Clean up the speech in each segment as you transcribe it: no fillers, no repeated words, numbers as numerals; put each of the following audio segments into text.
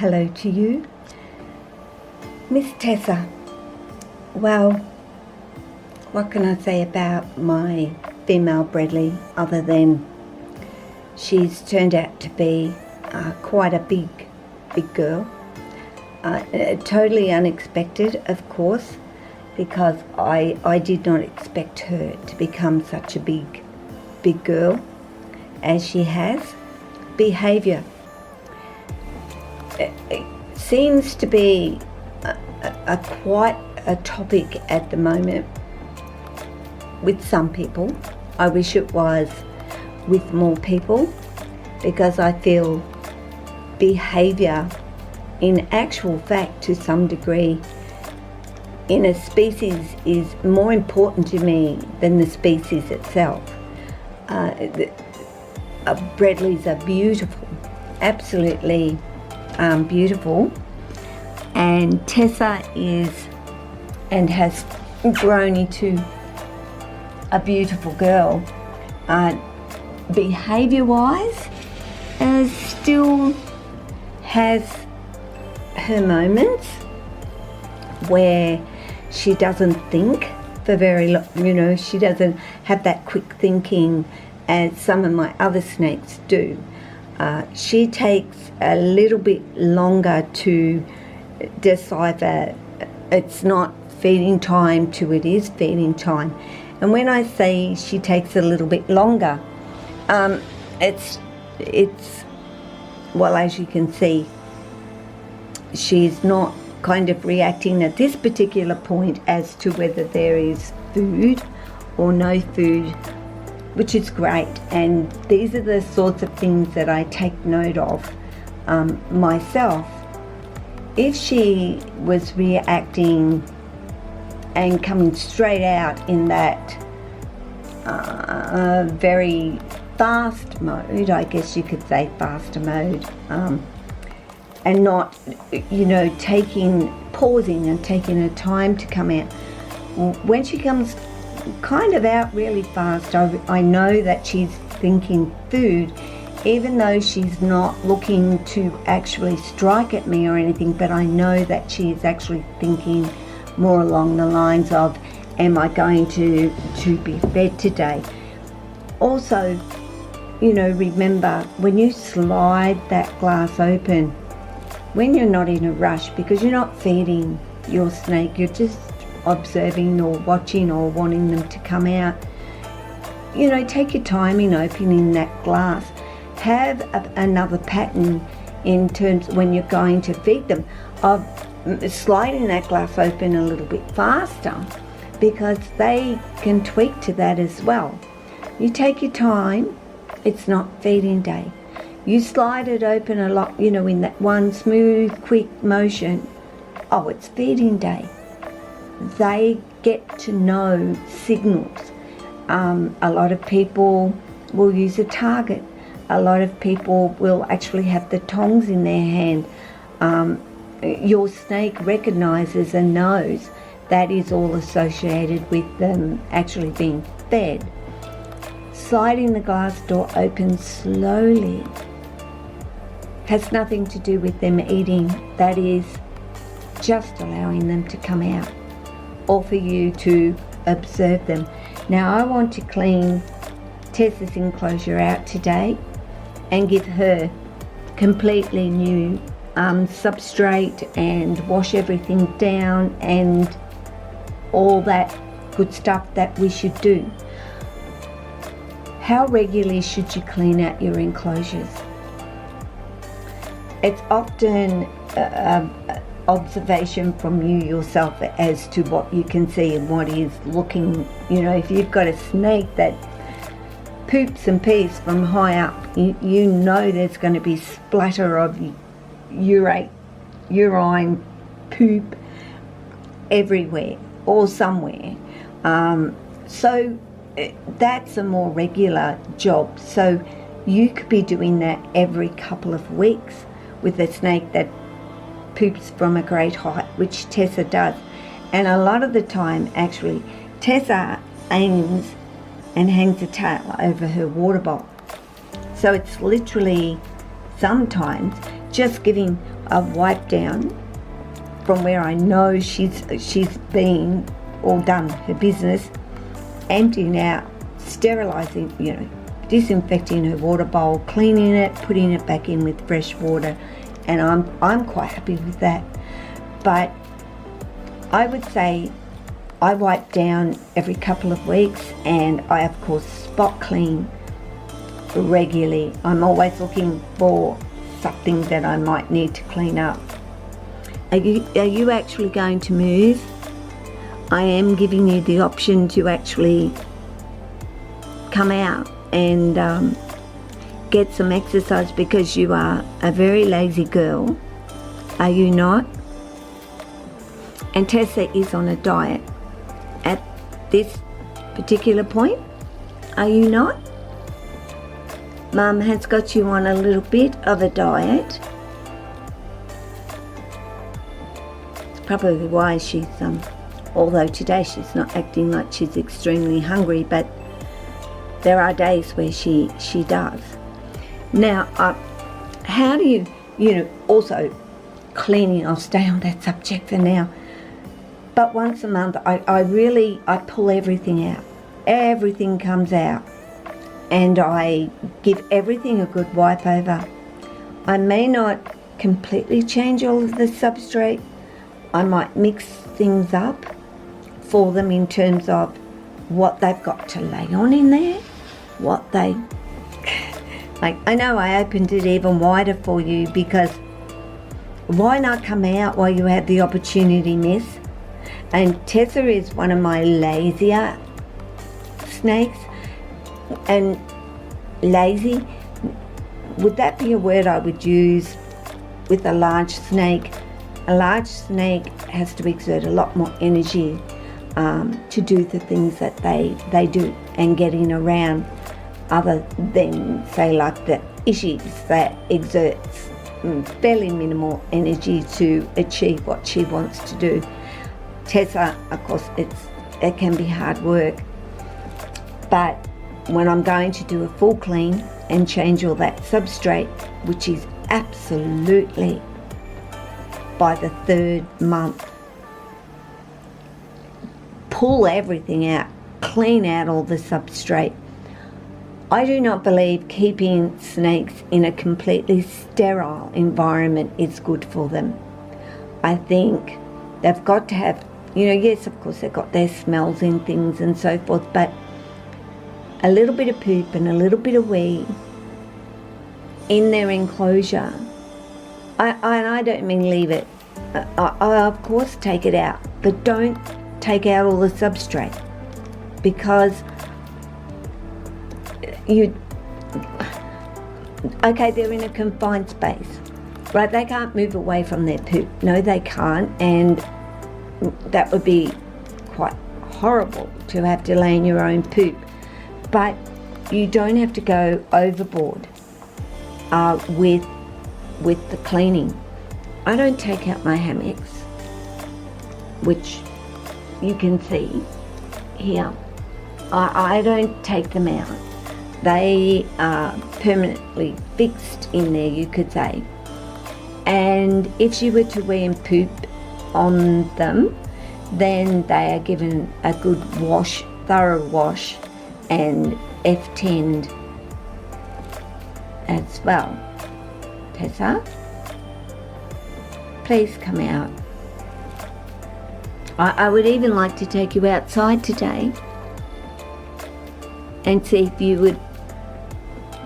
hello to you. Miss Tessa, well, what can I say about my female Bredli other than she's turned out to be quite a big girl. Totally unexpected, of course, because I did not expect her to become such a big girl as she has. Behaviour seems to be quite a topic at the moment with some people. I wish it was with more people, because I feel behaviour, in actual fact, to some degree, in a species is more important to me than the species itself. Bredlis are beautiful, absolutely beautiful, and Tessa is and has grown into a beautiful girl. Behaviour-wise, still has her moments where she doesn't think for very long, she doesn't have that quick thinking as some of my other snakes do. She takes a little bit longer to decipher it's not feeding time to it is feeding time. And when I say she takes a little bit longer, it's well, as you can see, she's not kind of reacting at this particular point as to whether there is food or no food, which is great. And these are the sorts of things that I take note of myself. If she was reacting and coming straight out in that very fast mode, I guess you could say faster mode, and not, pausing and taking her time to come out. When she comes kind of out really fast, I know that she's thinking food, even though she's not looking to actually strike at me or anything, but I know that she is actually thinking more along the lines of, am I going to be fed today? Also, remember, when you slide that glass open, when you're not in a rush, because you're not feeding your snake, you're just observing or watching or wanting them to come out, take your time in opening that glass. Have another pattern in terms when you're going to feed them of sliding that glass open a little bit faster, because they can tweak to that as well. You take your time. It's not feeding day. You slide it open a lot, in that one smooth, quick motion. Oh, it's feeding day. They get to know signals. A lot of people will use a target. A lot of people will actually have the tongs in their hand. Your snake recognizes and knows that is all associated with them actually being fed. Sliding the glass door open slowly has nothing to do with them eating. That is just allowing them to come out, or for you to observe them. Now I want to clean Tessa's enclosure out today and give her completely new substrate and wash everything down and all that good stuff that we should do. How regularly should you clean out your enclosures? It's often observation from you yourself as to what you can see and what is looking, if you've got a snake that poops and pees from high up, you know there's going to be splatter of urine poop everywhere or somewhere. So that's a more regular job. So you could be doing that every couple of weeks with a snake that poops from a great height, which Tessa does. And a lot of the time, actually, Tessa aims and hangs a tail over her water bowl. So it's literally sometimes just giving a wipe down from where I know she's been or done her business, emptying out, sterilising, disinfecting her water bowl, cleaning it, putting it back in with fresh water, and I'm quite happy with that. But I would say I wipe down every couple of weeks, and I of course spot clean regularly. I'm always looking for something that I might need to clean up. Are you actually going to move? I am giving you the option to actually come out and get some exercise, because you are a very lazy girl, are you not? And Tessa is on a diet at this particular point, are you not? Mum has got you on a little bit of a diet. It's probably why she's although today she's not acting like she's extremely hungry, but there are days where she does. Now, how do you, also cleaning, I'll stay on that subject for now, but once a month I pull everything out. Everything comes out, and I give everything a good wipe over. I may not completely change all of the substrate. I might mix things up for them in terms of what they've got to lay on in there, what they... Like, I know I opened it even wider for you, because why not come out while you have the opportunity, miss? And Tessa is one of my lazier snakes. And lazy, would that be a word I would use with a large snake? A large snake has to exert a lot more energy to do the things that they do, and getting around, other than, say, like the issues that exerts fairly minimal energy to achieve what she wants to do. Tessa, of course, it can be hard work, but when I'm going to do a full clean and change all that substrate, which is absolutely by the 3rd month, pull everything out, clean out all the substrate. I do not believe keeping snakes in a completely sterile environment is good for them. I think they've got to have, yes, of course they've got their smells and things and so forth, but a little bit of poop and a little bit of wee in their enclosure. I don't mean leave it. I of course take it out, but don't take out all the substrate, because they're in a confined space, right? They can't move away from their poop. No, they can't, and that would be quite horrible to have to lay in your own poop. But you don't have to go overboard with the cleaning. I don't take out my hammocks, which you can see here. I don't take them out. They are permanently fixed in there, you could say. And if she were to wee and poop on them, then they are given a good wash, thorough wash, and F10'd as well. Tessa, please come out. I would even like to take you outside today and see if you would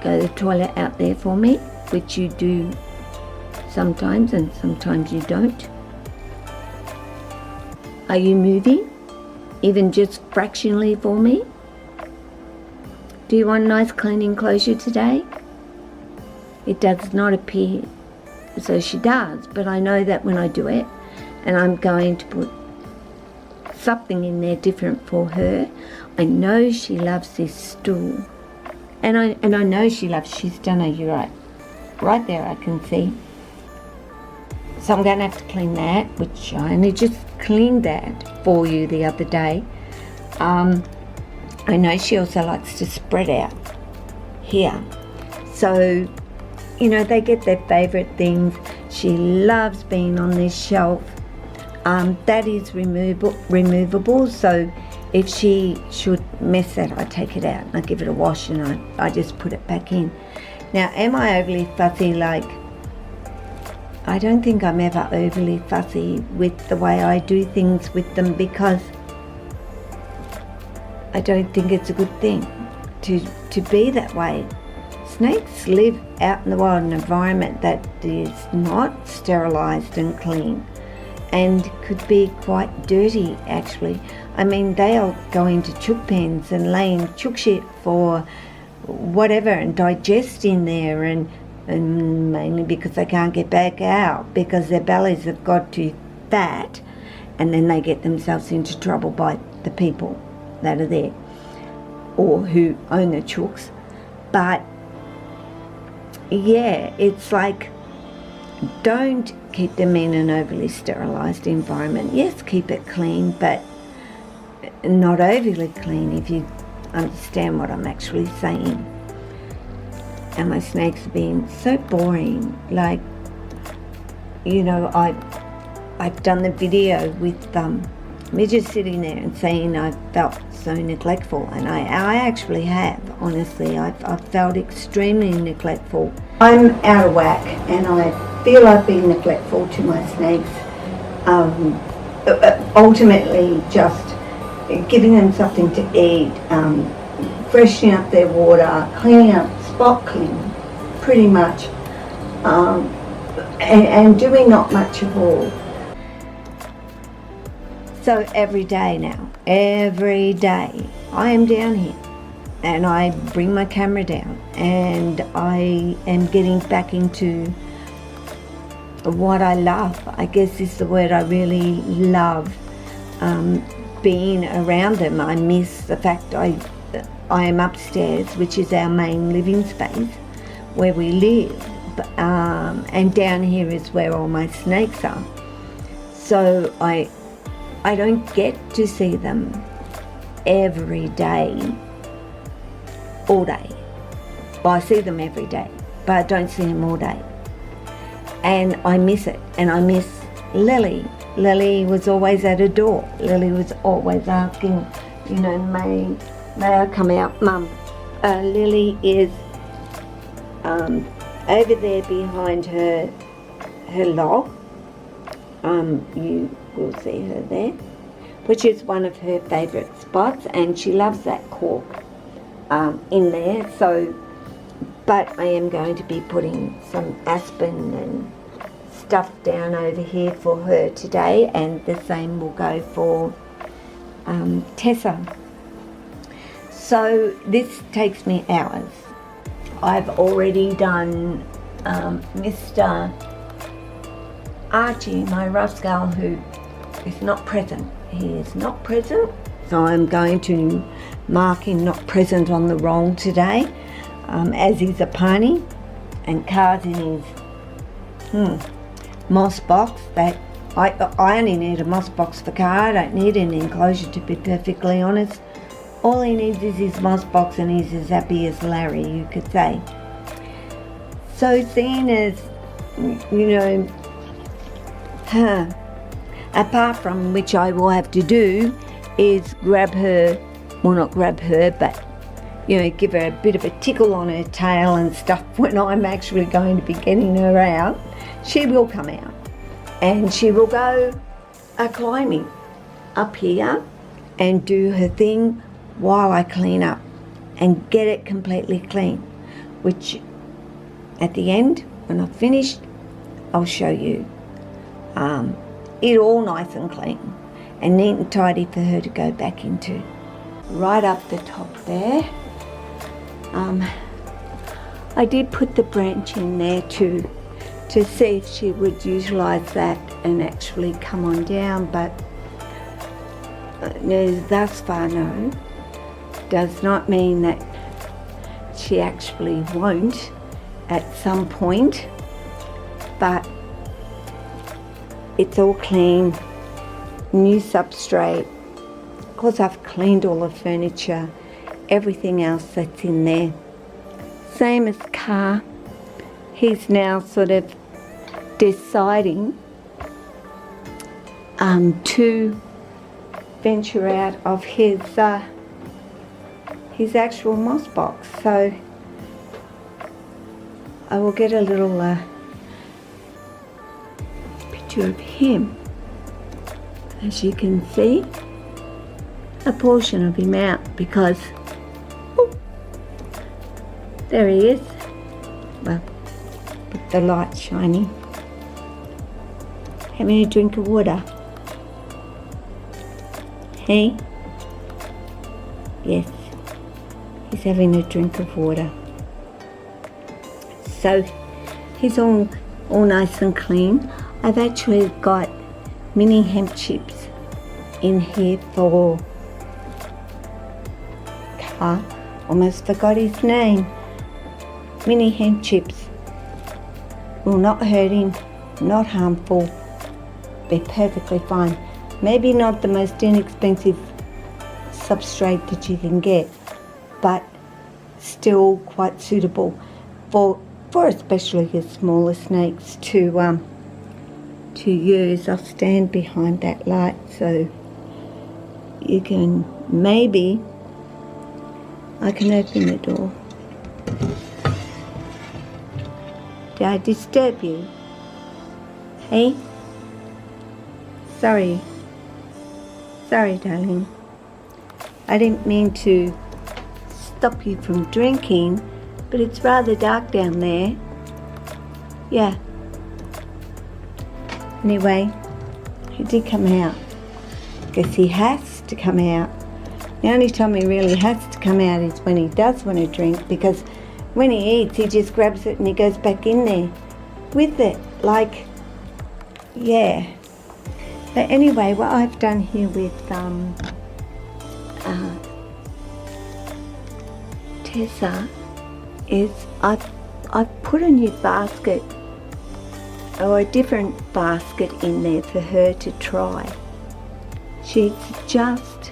go to the toilet out there for me, which you do sometimes and sometimes you don't. Are you moving, even just fractionally for me? Do you want a nice clean enclosure today? It does not appear so she does, but I know that when I do it, and I'm going to put something in there different for her, I know she loves this stool, and I know she loves, she's done a right there I can see. So I'm going to have to clean that, which I only just cleaned that for you the other day. I know she also likes to spread out here, so they get their favourite things. She loves being on this shelf. That is removable, so if she should mess that, I take it out and I give it a wash and I just put it back in. Now, am I overly fussy? I don't think I'm ever overly fussy with the way I do things with them, because I don't think it's a good thing to be that way. Snakes live out in the wild, an environment that is not sterilised and clean, and could be quite dirty actually. I mean, they'll go into chook pens and lay in chook shit for whatever and digest in there, and mainly because they can't get back out because their bellies have got too fat, and then they get themselves into trouble by the people that are there or who own the chooks. But yeah, it's like, don't keep them in an overly sterilised environment. Yes, keep it clean, but not overly clean, if you understand what I'm actually saying. And my snakes are being so boring. Like, I've done the video with Midget sitting there and saying I felt so neglectful, and I actually have, honestly. I've felt extremely neglectful. I'm out of whack, and I feel I've been neglectful to my snakes. Ultimately, just giving them something to eat, freshening up their water, cleaning up, spot clean, pretty much, and doing not much at all. So every day now, every day, I am down here and I bring my camera down and I am getting back into what I love. I guess is the word. I really love being around them. I miss the fact I am upstairs, which is our main living space where we live, and down here is where all my snakes are. So I don't get to see them every day, all day. Well, I see them every day, but I don't see them all day. And I miss it, and I miss Lily. Lily was always at her door. Lily was always asking, may I come out, Mum? Lily is over there behind her log. You will see her there, which is one of her favourite spots, and she loves that cork in there. So, but I am going to be putting some aspen and stuff down over here for her today, and the same will go for Tessa. So this takes me hours. I've already done Mr. Archie, my rascal, who is not present. He is not present, so I'm going to mark him not present on the roll today, as he's a pony, and cards in his moss box. That I only need a moss box for Car. I don't need an enclosure, to be perfectly honest. All he needs is his moss box, and he's as happy as Larry, you could say. So seeing as, apart from which I will have to do is grab her, well, not grab her, but give her a bit of a tickle on her tail and stuff when I'm actually going to be getting her out. She will come out and she will go climbing up here and do her thing while I clean up and get it completely clean, which at the end, when I've finished, I'll show you it all nice and clean and neat and tidy for her to go back into. Right up the top there, I did put the branch in there to see if she would utilise that and actually come on down, but thus far no. Does not mean that she actually won't at some point, but it's all clean, new substrate. Of course, I've cleaned all the furniture, everything else that's in there. Same as Car. he's now sort of deciding to venture out of his actual moss box. So I will get a little picture of him. As you can see, a portion of him out because there he is. Well, with the light shining. Having a drink of water. Hey? Yes, he's having a drink of water. So he's all nice and clean. I've actually got mini hemp chips in here for Car. Almost forgot his name. Mini hemp chips will not hurt him, not harmful. They're perfectly fine. Maybe not the most inexpensive substrate that you can get, but still quite suitable for especially your smaller snakes to use. I'll stand behind that light so you can, maybe I can open the door. Did I disturb you? Hey? Sorry, darling. I didn't mean to stop you from drinking, but it's rather dark down there. Yeah. Anyway, he did come out. Guess he has to come out. The only time he really has to come out is when he does want to drink, because when he eats, he just grabs it and he goes back in there with it. Like, yeah. But anyway, what I've done here with Tessa is I've put a new basket or a different basket in there for her to try. She's just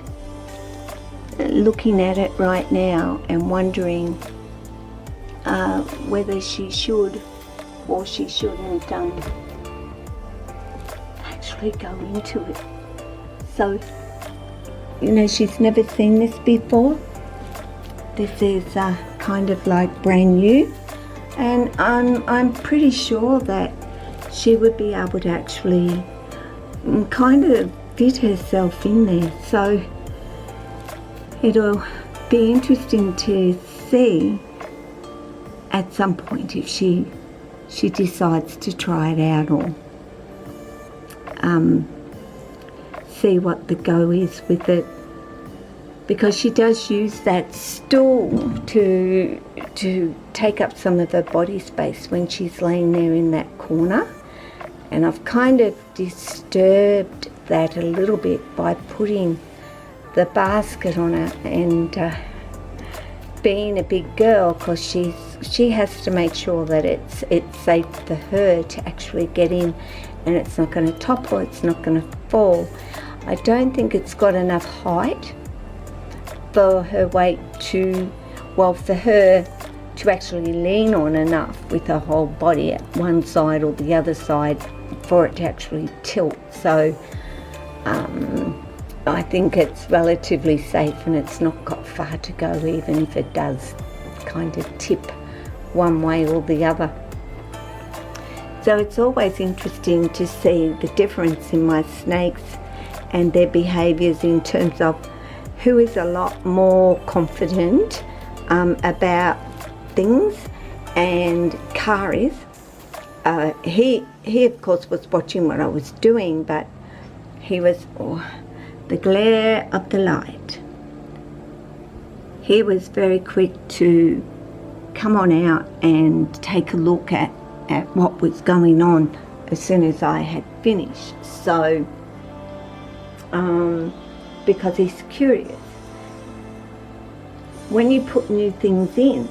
looking at it right now and wondering whether she should or she shouldn't actually go into it. So, you know, she's never seen this before. This is kind of like brand new, and I'm pretty sure that she would be able to actually kind of fit herself in there. So it'll be interesting to see at some point if she decides to try it out, or see what the go is with it, because she does use that stool to take up some of her body space when she's laying there in that corner. And I've kind of disturbed that a little bit by putting the basket on her, and being a big girl, because she has to make sure that it's safe for her to actually get in, and it's not going to topple, it's not going to fall. I don't think it's got enough height for her weight to, well, for her to actually lean on enough with her whole body at one side or the other side for it to actually tilt. So I think it's relatively safe, and it's not got far to go, even if it does kind of tip one way or the other. So it's always interesting to see the difference in my snakes and their behaviours in terms of who is a lot more confident about things, and Car is. He of course was watching what I was doing, but he was, the glare of the light. He was very quick to come on out and take a look at what was going on as soon as I had finished. So, because he's curious. When you put new things in,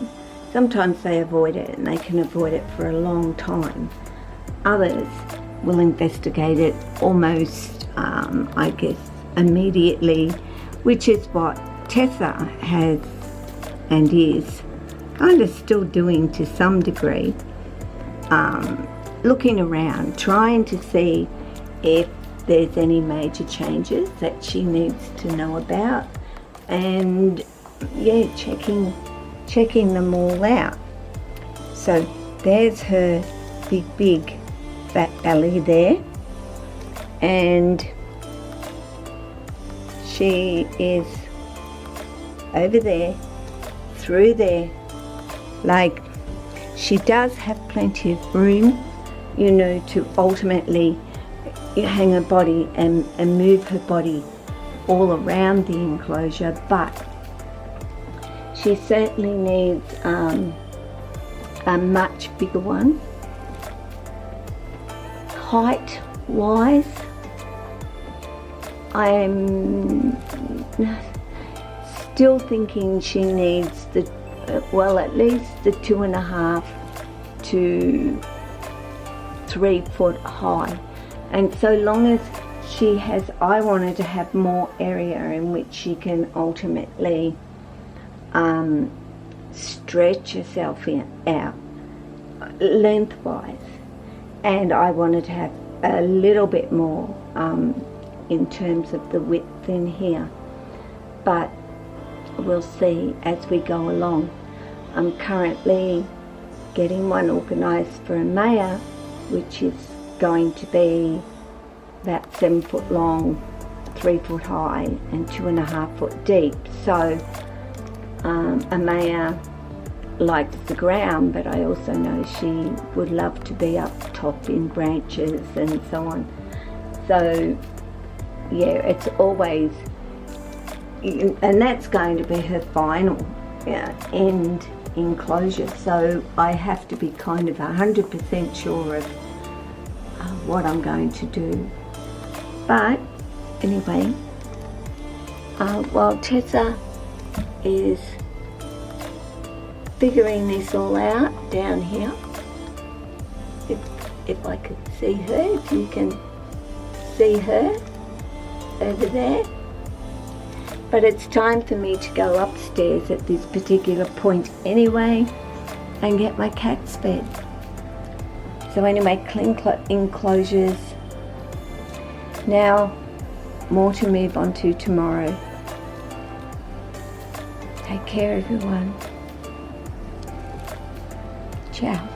sometimes they avoid it, and they can avoid it for a long time. Others will investigate it almost, I guess, immediately, which is what Tessa has and is kind of still doing to some degree. looking around, trying to see if there's any major changes that she needs to know about, and yeah, checking them all out. So there's her big fat belly there, and she is over there, through there. Like, she does have plenty of room, you know, to ultimately hang her body and move her body all around the enclosure, but she certainly needs a much bigger one. Height wise, I'm still thinking she needs the well, at least the 2.5 to 3 foot high. And so long as she has, I want her to have more area in which she can ultimately stretch herself out lengthwise, and I wanted to have a little bit more in terms of the width in here, but we'll see as we go along. I'm currently getting one organised for a mare, which is going to be about 7 foot long, 3 foot high and 2.5 foot deep. So a mare likes the ground, but I also know she would love to be up top in branches and so on. So yeah, it's always, and that's going to be her final end enclosure, so I have to be kind of 100% sure of what I'm going to do. But anyway, while Tessa is figuring this all out down here, if I could see her, if you can see her over there. But it's time for me to go upstairs at this particular point anyway and get my cats fed. So anyway, clean enclosures. Now, more to move on to tomorrow. Take care, everyone. Ciao.